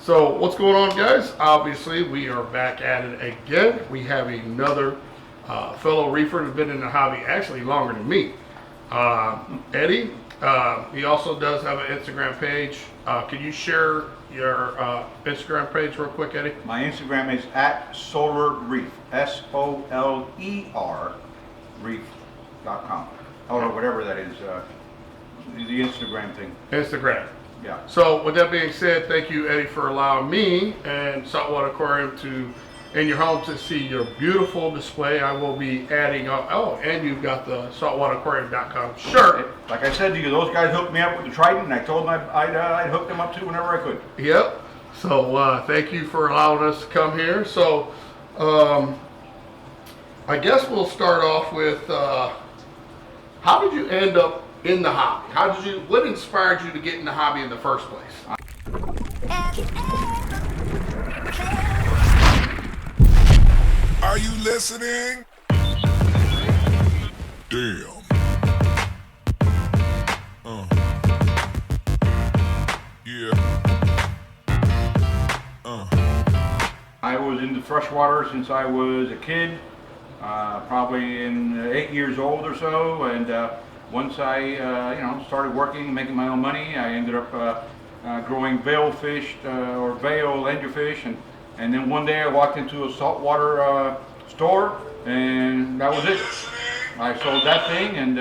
So what's going on, guys? Obviously, we are back at it again. We have another fellow reefer who's been in the hobby actually longer than me. Eddie, he also does have an Instagram page. Can you share your Instagram page real quick, Eddie? My Instagram is at Solar Reef, SOLER reef.com. Or whatever that is, the Instagram thing. Instagram. Yeah. So with that being said, thank you, Eddie, for allowing me and Saltwater Aquarium to in your home to see your beautiful display. I will be adding and you've got the saltwateraquarium.com shirt. Like I said to you, those guys hooked me up with the Triton, and I told them I'd hook them up too whenever I could. Yep. So thank you for allowing us to come here. So I guess we'll start off with how did you end up in the hobby? What inspired you to get in the hobby in the first place? Are you listening? Damn. Yeah. I was into freshwater since I was a kid, probably in 8 years old or so, and once I started working, making my own money, I ended up growing veil fish or veil anglerfish, and then one day I walked into a saltwater store, and that was it. I sold that thing, and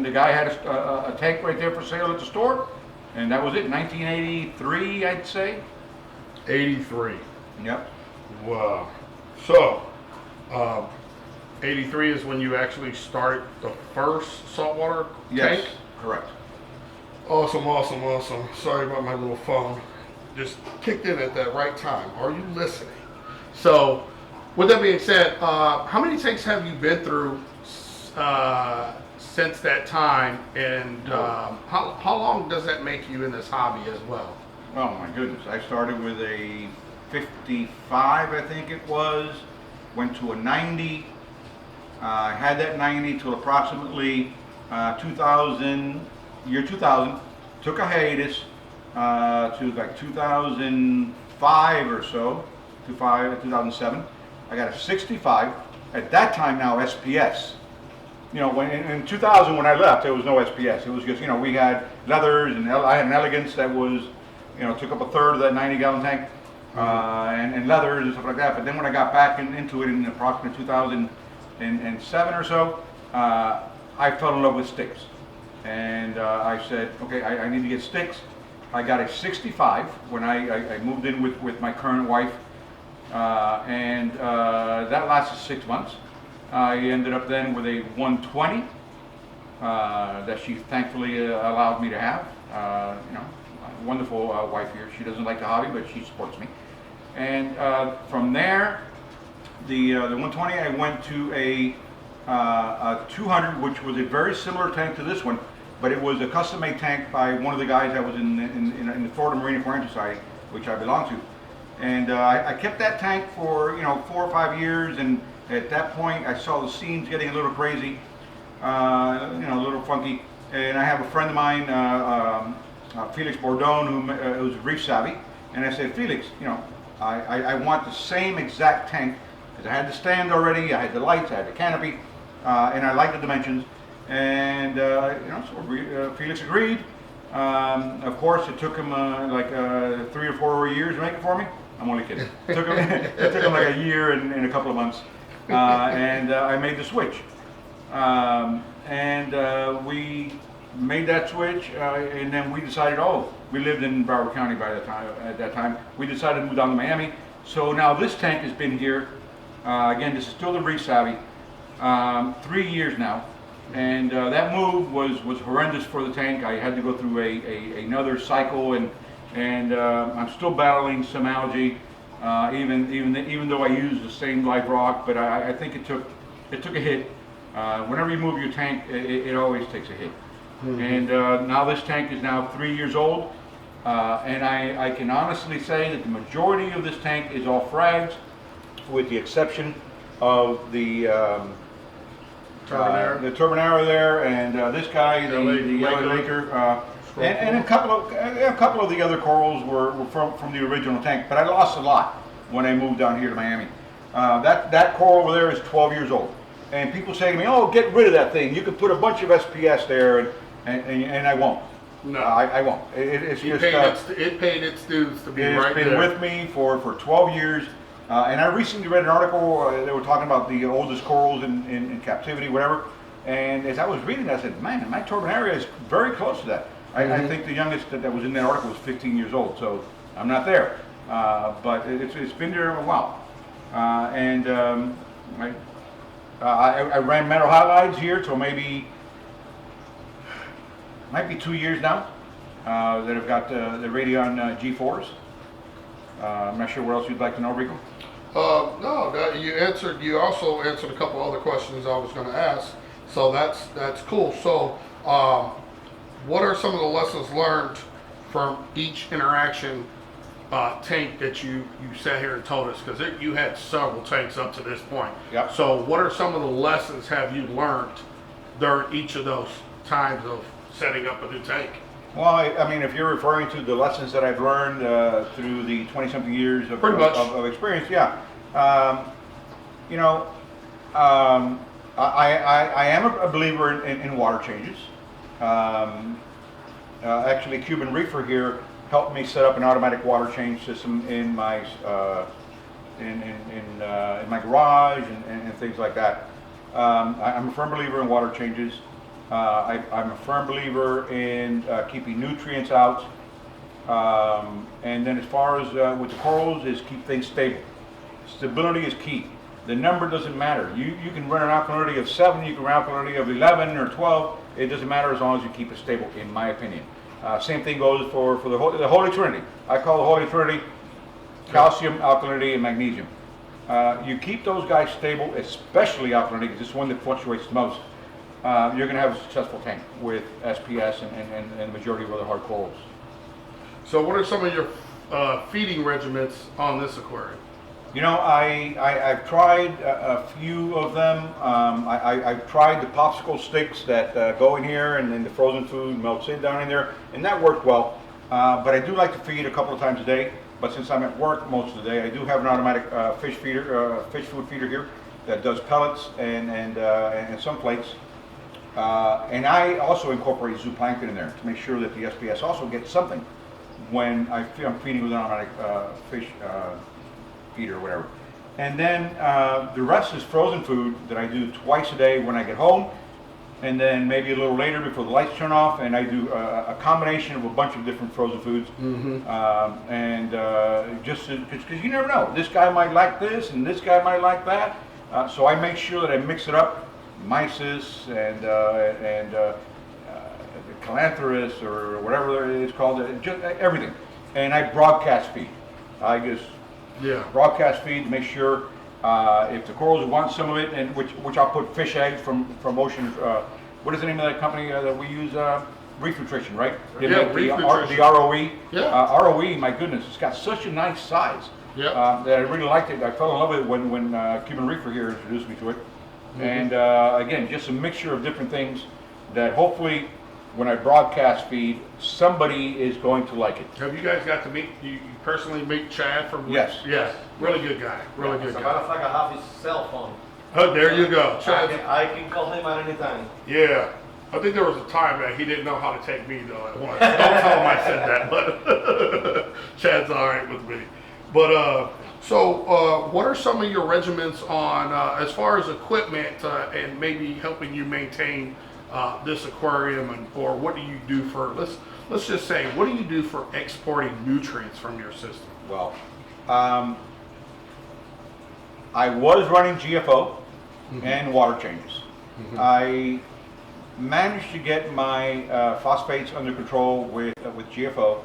the guy had a tank right there for sale at the store, and that was it. 1983, I'd say. 83. Yep. Wow. So 83 is when you actually started the first saltwater tank? Yes, correct. Awesome. Sorry about my little phone. Just kicked in at that right time. Are you listening? So, with that being said, how many tanks have you been through since that time, and how long does that make you in this hobby as well? Oh my goodness, I started with a 55, I think it was, went to a 90, I had that 90 till approximately 2000, took a hiatus to like 2005 or so, 2007. I got a 65, at that time now SPS. You know, when in 2000 when I left, there was no SPS. It was just, we had leathers, and I had an Elegance that was, took up a third of that 90-gallon tank, and leathers and stuff like that. But then when I got back into it in approximately 2007 or so, I fell in love with sticks. And I said, okay, I need to get sticks. I got a 65 when I moved in with my current wife, and that lasted 6 months. I ended up then with a 120 that she thankfully allowed me to have. Wonderful wife here. She doesn't like the hobby, but she supports me. And from there, the 120, I went to a 200, which was a very similar tank to this one, but it was a custom-made tank by one of the guys that was in the Florida Marine Aquarium Society, which I belong to. And I kept that tank for 4 or 5 years, and at that point I saw the scenes getting a little crazy, a little funky. And I have a friend of mine, Felix Bourdon, who's reef savvy, and I said, Felix, I want the same exact tank, because I had the stand already, I had the lights, I had the canopy, and I like the dimensions. And so Felix agreed. Of course, it took him like 3 or 4 years to make it for me. I'm only kidding. It took him like a year and a couple of months, and I made the switch. We made that switch, and then we decided. We lived in Broward County at that time. We decided to move down to Miami. So now this tank has been here. Again, this is still the Reef Savvy. 3 years now. And that move was horrendous for the tank. I had to go through another cycle, and I'm still battling some algae, even though I use the same live rock. But I think it took a hit. Whenever you move your tank, it always takes a hit. Mm-hmm. And now this tank is now 3 years old, and I can honestly say that the majority of this tank is all frags, with the exception of the Turbinara there, and this guy, the yellow laker, And a couple of the other corals were from the original tank, but I lost a lot when I moved down here to Miami. That coral over there is 12 years old, and people say to me, "Oh, get rid of that thing. You can put a bunch of SPS there," and I won't. No, I won't. It's just it paid its dues to be it's right been there. with me for 12 years. And I recently read an article, they were talking about the oldest corals in captivity, whatever. And as I was reading it, I said, man, my Torbenaria is very close to that. I think the youngest that was in that article was 15 years old, so I'm not there. But it's been there a while. I ran metal halides here till might be 2 years now that I've got the Radion G4s. I'm not sure what else you'd like to know, Rico. No, you also answered a couple other questions I was going to ask, so that's cool. So, what are some of the lessons learned from each interaction tank that you sat here and told us? Because you had several tanks up to this point. Yep. So, what are some of the lessons have you learned during each of those times of setting up a new tank? Well, I mean, if you're referring to the lessons that I've learned through the 20-something years of experience, yeah. I am a believer in water changes. Actually, Cuban Reefer here helped me set up an automatic water change system in my in my garage and things like that. I'm a firm believer in water changes. I'm a firm believer in keeping nutrients out, and then as far as with the corals is keep things stable. Stability is key. The number doesn't matter. You can run an alkalinity of 7, you can run an alkalinity of 11 or 12. It doesn't matter as long as you keep it stable, in my opinion. Same thing goes for the Holy Trinity. I call the Holy Trinity calcium, alkalinity, and magnesium. You keep those guys stable, especially alkalinity, because it's one that fluctuates the most. You're going to have a successful tank with SPS and the majority of other hard corals. So what are some of your feeding regimens on this aquarium? You know, I've tried a few of them. I've tried the popsicle sticks that go in here, and then the frozen food melts in down in there, and that worked well. But I do like to feed a couple of times a day. But since I'm at work most of the day, I do have an automatic fish food feeder here that does pellets and some flakes. And I also incorporate zooplankton in there to make sure that the SPS also gets something when I'm feeding with an automatic fish feeder or whatever. And then the rest is frozen food that I do twice a day when I get home, and then maybe a little later before the lights turn off, and I do a combination of a bunch of different frozen foods. Just because you never know, this guy might like this and this guy might like that, so I make sure that I mix it up. Mysis and Calantharus or whatever it is called, just everything. And I broadcast feed. I just broadcast feed to make sure if the corals want some of it, and which I'll put fish eggs from Ocean. What is the name of that company that we use? Reef Nutrition, right? Reef Nutrition. The ROE. Yeah. ROE, my goodness, it's got such a nice size that I really liked it. I fell in love with it when Cuban Reefer here introduced me to it. And again, just a mixture of different things that hopefully when I broadcast feed, somebody is going to like it. Have you guys got to meet, you personally meet Chad from? Yes. Yes, really good guy, really good As a guy. matter of fact, I have his cell phone. Oh, there you go. Chad. I can call him at any time. Yeah. I think there was a time that he didn't know how to take me though at once. Don't tell him I said that, but Chad's all right with me. But so what are some of your regimens on as far as equipment and maybe helping you maintain this aquarium, or what do you do for let's just say, what do you do for exporting nutrients from your system? Well, I was running GFO and water changes. I managed to get my phosphates under control with GFO,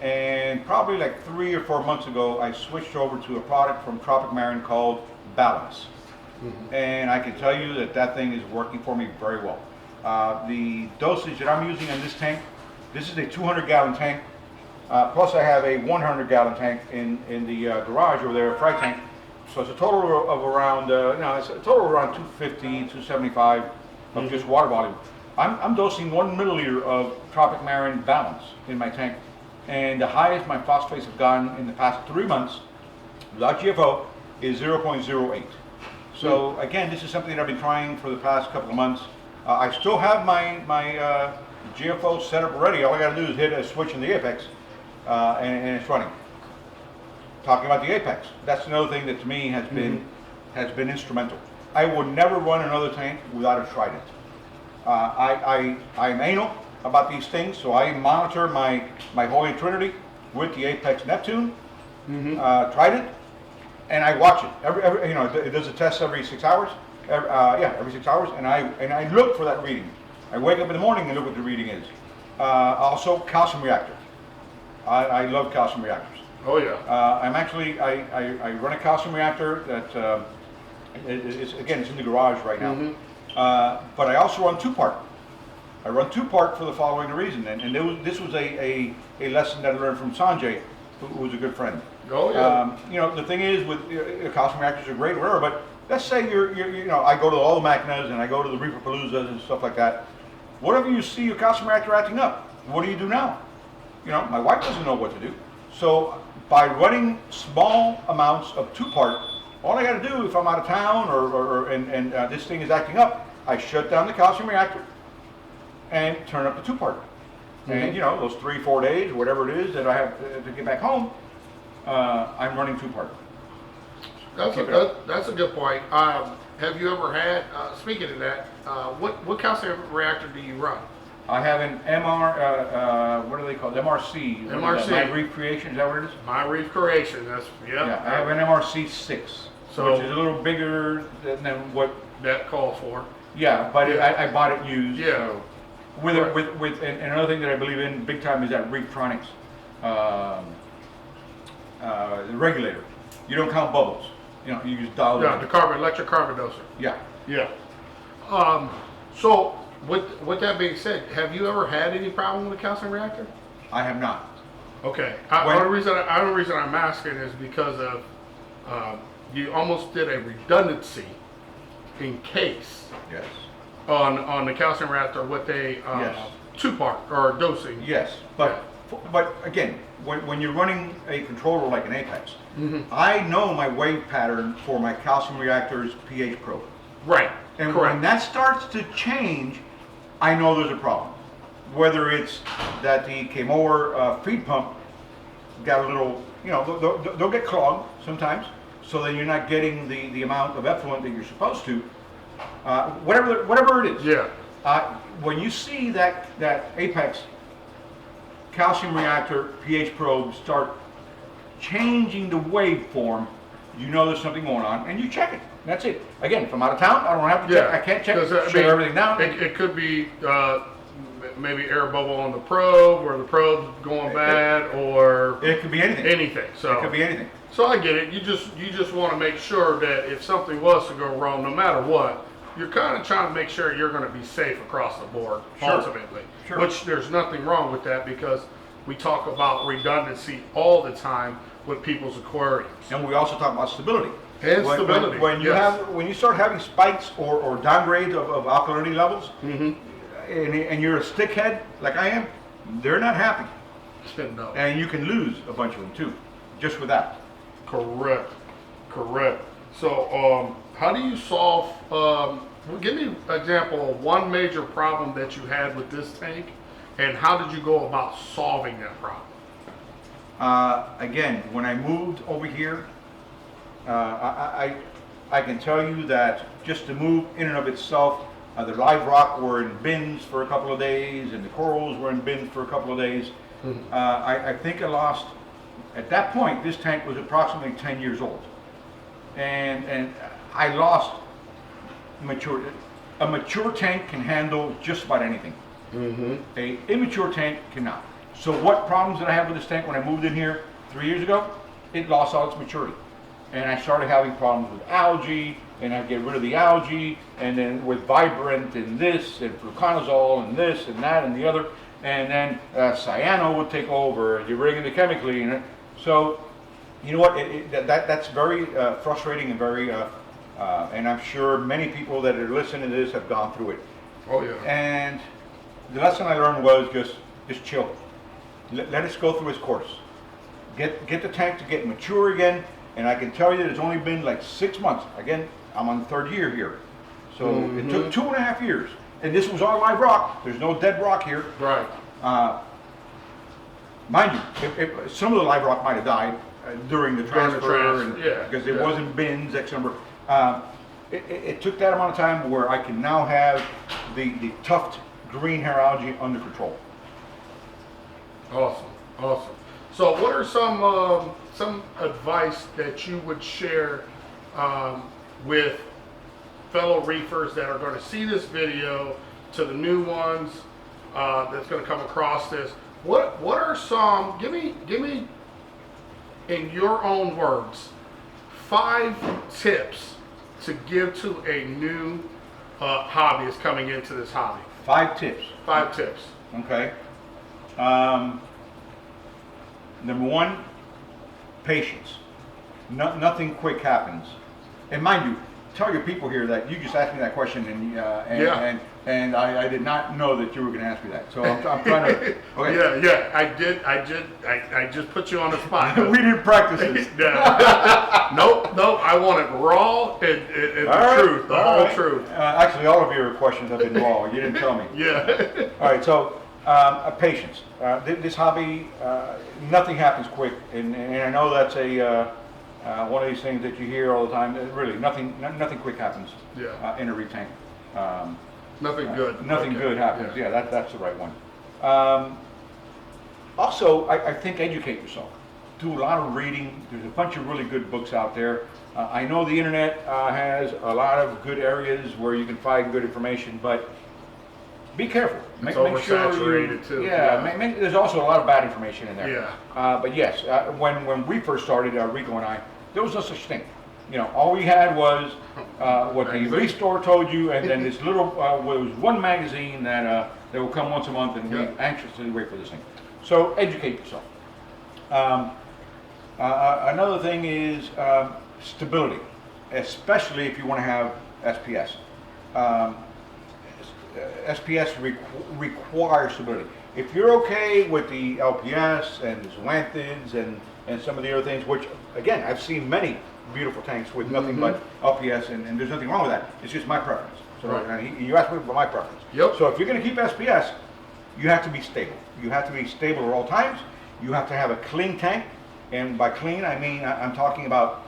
and probably like 3 or 4 months ago I switched over to a product from Tropic Marin called Balance. And I can tell you that thing is working for me very well. The dosage that I'm using in this tank, this is a 200-gallon tank, plus I have a 100-gallon tank in the garage over there, a fry tank. So it's a total of around, it's a total of around 250, 275 of just water volume. I'm dosing 1 milliliter of Tropic Marin Balance in my tank, and the highest my phosphates have gone in the past 3 months without GFO is 0.08. So again, this is something that I've been trying for the past couple of months. I still have my GFO set up already. All I got to do is hit a switch in the apex, and it's running. Talking about the apex, that's another thing that to me has been instrumental. I would never run another tank without a Trident. I'm anal about these things, so I monitor my Holy Trinity with the Apex Neptune Trident, and I watch it. Every you know, it does a test every 6 hours. Every 6 hours, and I look for that reading. I wake up in the morning and look what the reading is. Also, calcium reactor. I love calcium reactors. Oh yeah. I run a calcium reactor that it's in the garage right now. But I also run 2-part. I run 2-part for the following reason, and this was a lesson that I learned from Sanjay, who was a good friend. Oh yeah. You know, the thing is with calcium reactors are great, whatever, but let's say you know, I go to all the Machinas and I go to the Reefer Paloozas and stuff like that. Whatever you see your calcium reactor acting up, what do you do now? You know, my wife doesn't know what to do. So by running small amounts of 2-part, all I got to do if I'm out of town and this thing is acting up, I shut down the calcium reactor and turn up the 2-part. And you know, those 3-4 days, whatever it is that I have to get back home, I'm running 2-part. That's a good point. Have you ever had, speaking of that, what calcium reactor do you run? I have an MR, what are they called? MRC. MRC. My Reef Creation, is that what it is? My Reef Creation, that's, Yeah, I have an MRC 6, So- which is a little bigger than what, that calls for. yeah, but Yeah. I bought it used. Yeah. So. And another thing that I believe in big time is that Reeftronics, the regulator. You don't count bubbles. You know, you use dial. Yeah, the electric carbon doser. Yeah. Yeah. So with that being said, have you ever had any problem with a calcium reactor? I have not. Okay. The only reason I'm asking is because of you almost did a redundancy in case Yes. on the calcium reactor with a Yes. 2-part or dosing. Yes, but again, when you're running a controller like an Apex, I know my wave pattern for my calcium reactor's pH probe. Right. And Correct. when that starts to change, I know there's a problem. Whether it's that the Kmor feed pump got a little, you know, they'll get clogged sometimes, so then you're not getting the amount of effluent that you're supposed to. Whatever it is. Yeah. When you see that Apex calcium reactor pH probe start changing the waveform, you know there's something going on, and you check it. That's it. Again, if I'm out of town, I don't have to check. I can't check. 'Cause, Shut everything down. It could be maybe air bubble on the probe, or the probe's going bad, or It could be anything. anything. So It could be anything. So I get it. You just want to make sure that if something was to go wrong, no matter what, you're kind of trying to make sure you're going to be safe across the board, Sure. ultimately. Sure. Which there's nothing wrong with that, because we talk about redundancy all the time with people's aquariums. And we also talk about stability. And stability, When you yes. when you start having spikes or downgrades of alkalinity levels, Mm-hmm. and you're a stickhead like I am, they're not happy, No. and you can lose a bunch of them too, just with that. Correct. So, how do you solve? Give me an example of one major problem that you had with this tank, and how did you go about solving that problem? Again, when I moved over here, I can tell you that just to move in and of itself, the live rock were in bins for a couple of days, and the corals were in bins for a couple of days. I think I lost, at that point, this tank was approximately 10 years old. And I lost mature. A mature tank can handle just about anything. A immature tank cannot. So what problems did I have with this tank when I moved in here 3 years ago? It lost all its maturity. And I started having problems with algae, and I'd get rid of the algae, and then with vibrant and this, and fluconazole, and this, and that, and the other, and then cyano would take over, and you bring in the chemically, and so, you know what, that's very frustrating and very, and I'm sure many people that are listening to this have gone through it. Oh yeah. And the lesson I learned was just chill. Let us go through its course. Get the tank to get mature again. And I can tell you that it's only been like 6 months. Again, I'm on the 3rd year here. So it took 2.5 years. And this was all live rock. There's no dead rock here. Right. Mind you, some of the live rock might have died during the transfer, because it wasn't bins, X number. It took that amount of time where I can now have the tuft green hair algae under control. Awesome, awesome. So, what are some advice that you would share with fellow reefers that are going to see this video, to the new ones that's going to come across this? What are some? Give me in your own words 5 tips to give to a new hobbyist coming into this hobby. 5 tips. 5 tips. Okay. Number 1, patience. Nothing quick happens. And mind you, tell your people here that you just asked me that question, and I did not know that you were going to ask me that. So I'm trying to. Okay. Yeah. I just put you on the spot. We didn't practice this. Nope. I want it raw and the truth, the whole truth. Actually, all of your questions have been raw. You didn't tell me. Yeah. All right. So patience. This hobby, nothing happens quick, and I know that's one of these things that you hear all the time. Really, nothing quick happens. In a reef tank. Nothing good. Nothing good happens. Yeah, that's the right one. Also, I think educate yourself. Do a lot of reading. There's a bunch of really good books out there. I know the internet has a lot of good areas where you can find good information, but be careful. It's oversaturated too. Yeah, there's also a lot of bad information in there. Yeah. But yes, when we first started, Rico and I, there was no such thing. All we had was what the reef store told you, and then this little, it was one magazine that would come once a month, and we anxiously wait for this thing. So educate yourself. Another thing is stability, especially if you want to have SPS. SPS requires stability. If you're okay with the LPS and zoanthids and some of the other things, which again, I've seen many beautiful tanks with nothing but LPS, and there's nothing wrong with that. It's just my preference. So you asked me about my preference. Yep. So if you're going to keep SPS, you have to be stable. You have to be stable at all times. You have to have a clean tank, and by clean I mean I'm talking about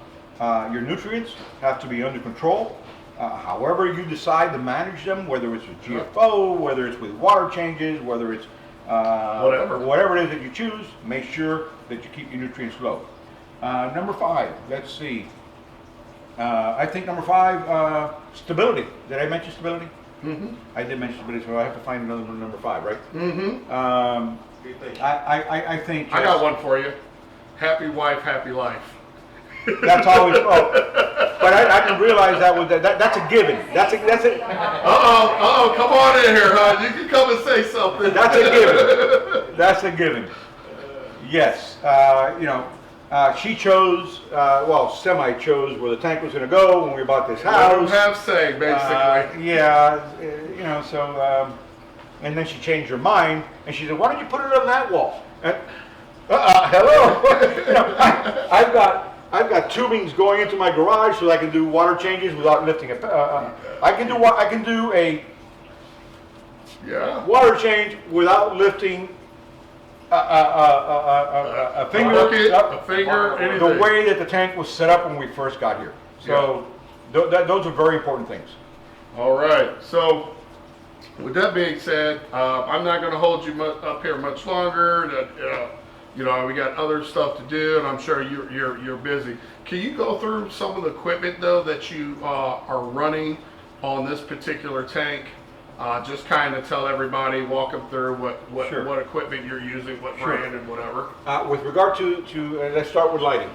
your nutrients have to be under control. However you decide to manage them, whether it's with GFO, whether it's with water changes, whether it's whatever it is that you choose, make sure that you keep your nutrients low. Number 5, let's see. I think number 5, stability. Did I mention stability? Mm-hmm. I did mention stability, so I have to find another one, number 5, right? Mm-hmm. I think. Yes. I got one for you. Happy wife, happy life. That's always. But I didn't realize that's a given. That's it. Come on in here, hon. You can come and say something. That's a given. That's a given. Yes. She chose, semi-chose where the tank was going to go when we bought this house. Let them have say, basically. And then she changed her mind, and she said, "Why don't you put it on that wall?" Hello. I've got tubings going into my garage so I can do water changes without lifting a. I can do a water change without lifting a finger, anything. the way that the tank was set up when we first got here. So those are very important things. All right. So with that being said, I'm not going to hold you up here much longer. We got other stuff to do, and I'm sure you're busy. Can you go through some of the equipment though that you are running on this particular tank? Just kind of tell everybody, walk them through what equipment you're using, what brand and whatever. With regard to let's start with lighting.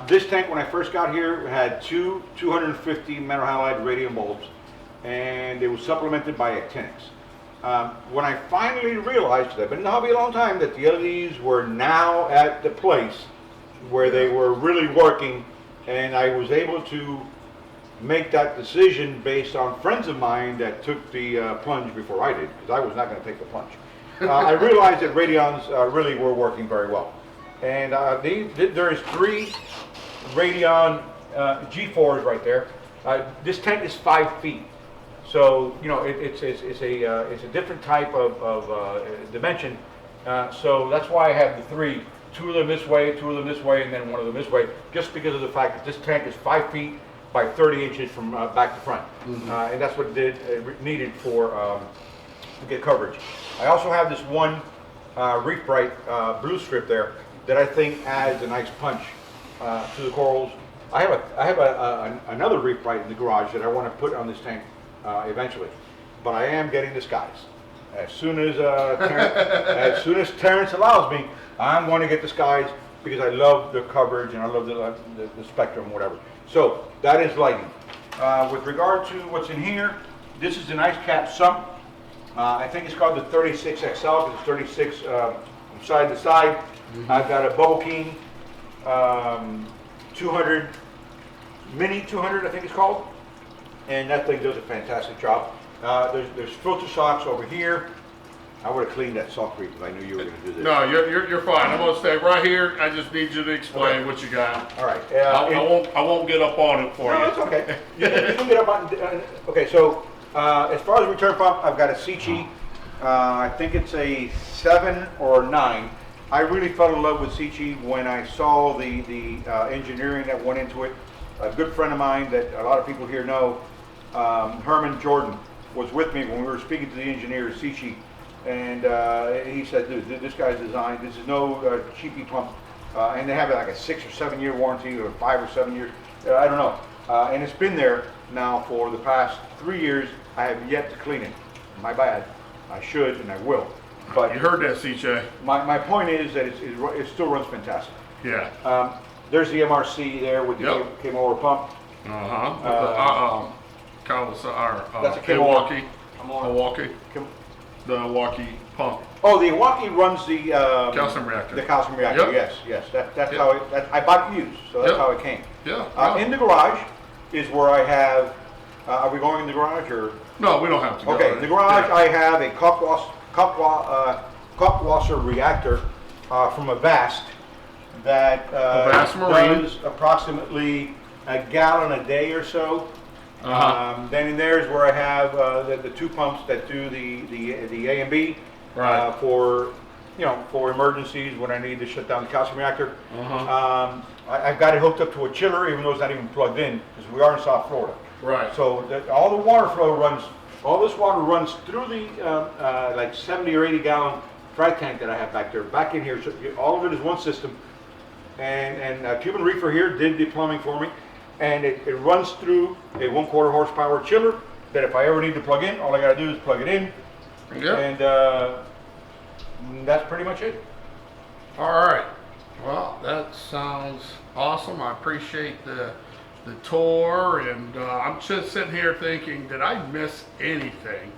This tank, when I first got here, had two 250 metal halide radium bulbs, and it was supplemented by actinics. When I finally realized, because I've been in the hobby a long time, that the LEDs were now at the place where they were really working, and I was able to make that decision based on friends of mine that took the plunge before I did, because I was not going to take the plunge. I realized that Radions really were working very well. And there is 3 Radion G4s right there. This tank is 5 feet. So, you know, it's a different type of dimension. So that's why I have the 3. 2 of them this way, 2 of them this way, and then 1 of them this way, just because of the fact that this tank is 5 feet by 30 inches from back to front. And that's what it needed for to get coverage. I also have this one Reef Bright blue strip there that I think adds a nice punch to the corals. I have another Reef Bright in the garage that I want to put on this tank eventually, but I am getting the skies. As soon as Terrence allows me, I'm going to get the skies because I love the coverage and I love the spectrum, whatever. So that is lighting. With regard to what's in here, this is an ice cap sump. I think it's called the 36 XL because it's 36 from side to side. I've got a Bubble King 200, Mini 200 I think it's called. And that thing does a fantastic job. There's filter socks over here. I would have cleaned that sock creep if I knew you were going to do this. No, you're fine. I'm gonna stay right here. I just need you to explain what you got. All right. I won't get up on it for you. No, it's okay. You can get up on. Okay, so as far as return pump, I've got a Seachy. I think it's a 7 or 9. I really fell in love with Seachy when I saw the engineering that went into it. A good friend of mine that a lot of people here know, Herman Jordan, was with me when we were speaking to the engineer at Seachy. And he said, dude, this guy's designed, this is no cheapy pump. And they have like a 6 or 7 year warranty, or 5 or 7 years, I don't know. And it's been there now for the past 3 years. I have yet to clean it. My bad. I should and I will. But You heard that, CJ. my point is that it still runs fantastic. Yeah. There's the MRC there with the came over pump. That's a Milwaukee. Kim- The Milwaukee pump. Oh, the Milwaukee runs the Calcium reactor. The calcium reactor. Yep. Yes. That's how it. I bought it used, so that's Yep. how it came. Yeah. In the garage is where I have. Are we going in the garage or? No, we don't have to go. Okay, in the garage I have a Kopwasser reactor from a Vast that Vast Marine. does approximately a gallon a day or so. Then in there is where I have the 2 pumps that do the A and B for emergencies when I need to shut down the calcium reactor. I've got it hooked up to a chiller even though it's not even plugged in because we are in South Florida. Right. So all the water flow runs, all this water runs through the like 70 or 80 gallon frag tank that I have back there, back in here. So all of it is one system. And Cuban Reefer here did the plumbing for me. And it runs through a 1/4 horsepower chiller that if I ever need to plug in, all I got to do is plug it in. Yeah. And that's pretty much it. All right. Well, that sounds awesome. I appreciate the tour, and I'm just sitting here thinking, did I miss anything?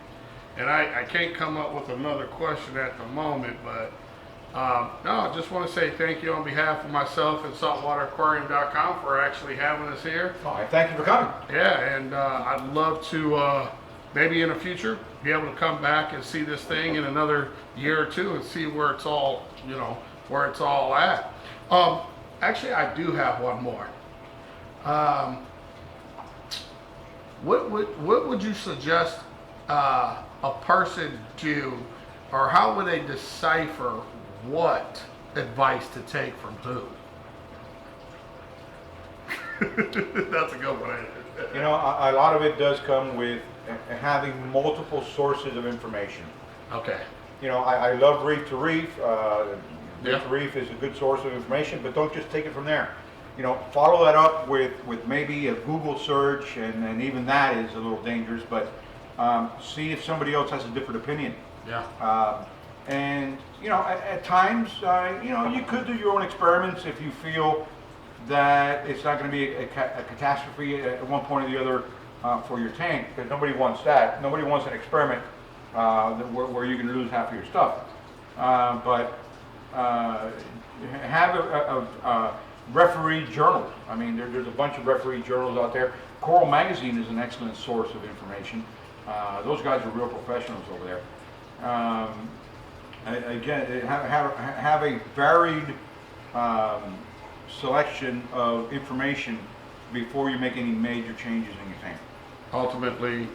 And I can't come up with another question at the moment, but no, I just want to say thank you on behalf of myself and saltwateraquarium.com for actually having us here. All right, thank you for coming. Yeah, and I'd love to maybe in the future be able to come back and see this thing in another year or 2 and see where it's all, where it's all at. Actually, I do have one more. What would you suggest a person do, or how would they decipher what advice to take from who? That's a good one. A lot of it does come with having multiple sources of information. Okay. I love Reef to Reef. Reef Yeah. to Reef is a good source of information, but don't just take it from there. Follow that up with maybe a Google search, and even that is a little dangerous, but see if somebody else has a different opinion. Yeah. At times, you could do your own experiments if you feel that it's not going to be a catastrophe at one point or the other for your tank, because nobody wants that. Nobody wants an experiment where you're going to lose half of your stuff. But have referee journal. I mean, there's a bunch of referee journals out there. Coral Magazine is an excellent source of information. Those guys are real professionals over there. Again, have a varied selection of information before you make any major changes in your tank. Ultimately,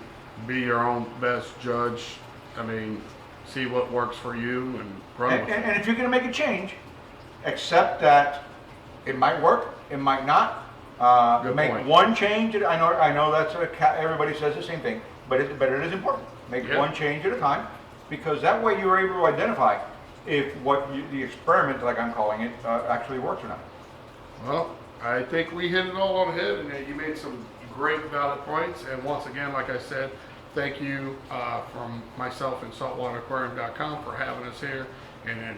be your own best judge. I mean, see what works for you and run with it. And if you're going to make a change, accept that it might work, it might not. Good Make point. one change. I know that's everybody says the same thing, but it is important. Make Yeah. one change at a time, because that way you're able to identify if the experiment, like I'm calling it, actually works or not. Well, I think we hit it all on the head, and you made some great valid points. And once again, like I said, thank you from myself and saltwateraquarium.com for having us here and then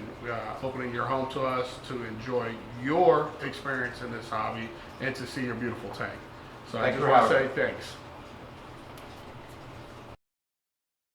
opening your home to us to enjoy your experience in this hobby and to see your beautiful tank. So I Thanks just for want to having say thanks.